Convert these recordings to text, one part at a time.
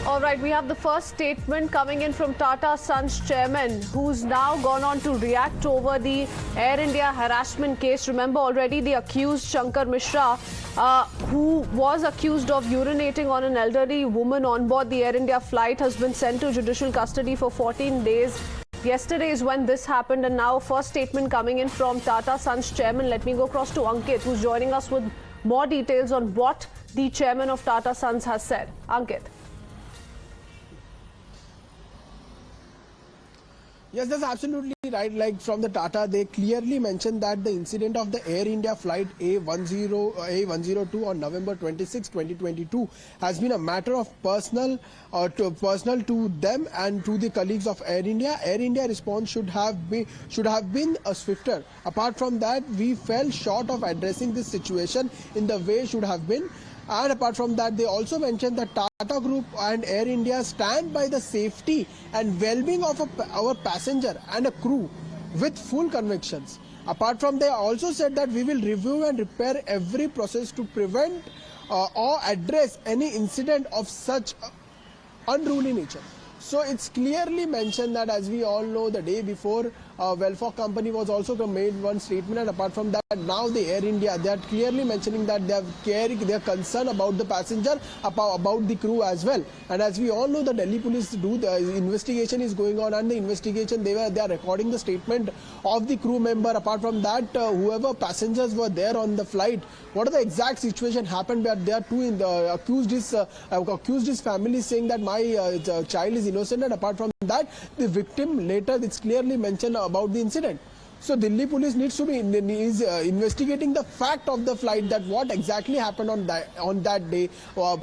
All right, we have the first statement coming in from Tata Sons chairman, who's now gone on to react over the Air India harassment case. Remember already the accused Shankar Mishra, who was accused of urinating on an elderly woman on board the Air India flight, has been sent to judicial custody for 14 days. Yesterday is when this happened, and now first statement coming in from Tata Sons chairman. Let me go across to Ankit, who's joining us with more details on what the chairman of Tata Sons has said. Ankit. Yes, that's absolutely right. Like from the Tata, they clearly mentioned that the incident of the Air India flight A102 on November 26, 2022 has been a matter of personal to them and to the colleagues of Air India. Air India response should have been a swifter. Apart from that, we fell short of addressing this situation in the way it should have been. And apart from that, they also mentioned that Tata Group and Air India stand by the safety and well-being of our passenger and a crew with full convictions. Apart from, they also said that we will review and repair every process to prevent or address any incident of such unruly nature. So it's clearly mentioned that, as we all know, the day before, Welfare Company was also made one statement, and apart from that, now the Air India, they are clearly mentioning that they are concerned about the passenger, about the crew as well. And as we all know, the Delhi police the investigation is going on, and the investigation they are recording the statement of the crew member. Apart from that, whoever passengers were there on the flight, what are the exact situation happened? Where they are accused his family, saying that my child is innocent, and apart from that, the victim later, it's clearly mentioned about the incident. So Delhi police needs to be investigating the fact of the flight, that what exactly happened on that day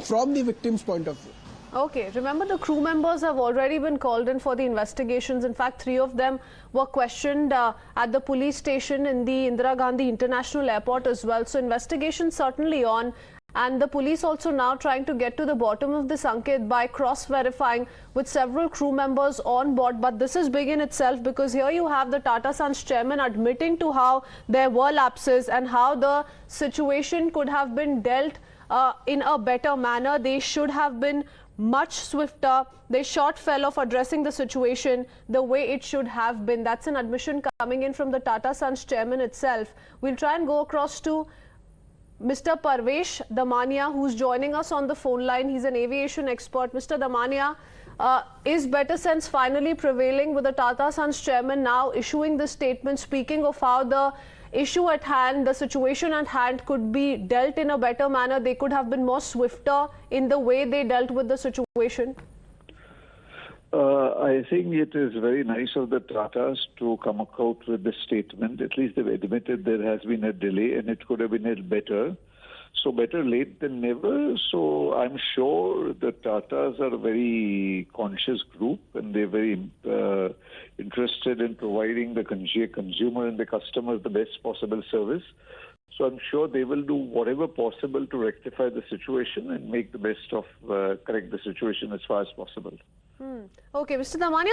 from the victim's point of view. Okay, remember the crew members have already been called in for the investigations. In fact, 3 of them were questioned at the police station in the Indira Gandhi International Airport as well. So investigation certainly on. And the police also now trying to get to the bottom of this, Ankit, by cross-verifying with several crew members on board. But this is big in itself, because here you have the Tata Sons chairman admitting to how there were lapses and how the situation could have been dealt in a better manner. They should have been much swifter. They fell off addressing the situation the way it should have been. That's an admission coming in from the Tata Sons chairman itself. We'll try and go across to Mr. Parvesh Damania, who's joining us on the phone line. He's an aviation expert. Mr. Damania, is better sense finally prevailing with the Tata Sons chairman now issuing this statement, speaking of how the issue at hand, the situation at hand, could be dealt in a better manner? They could have been more swifter in the way they dealt with the situation? I think it is very nice of the Tatas to come out with this statement. At least they've admitted there has been a delay and it could have been better. So better late than never. So I'm sure the Tatas are a very conscious group, and they're very interested in providing the consumer and the customers the best possible service. So I'm sure they will do whatever possible to rectify the situation and make the best of correct the situation as far as possible. Okay, Mr. Damania.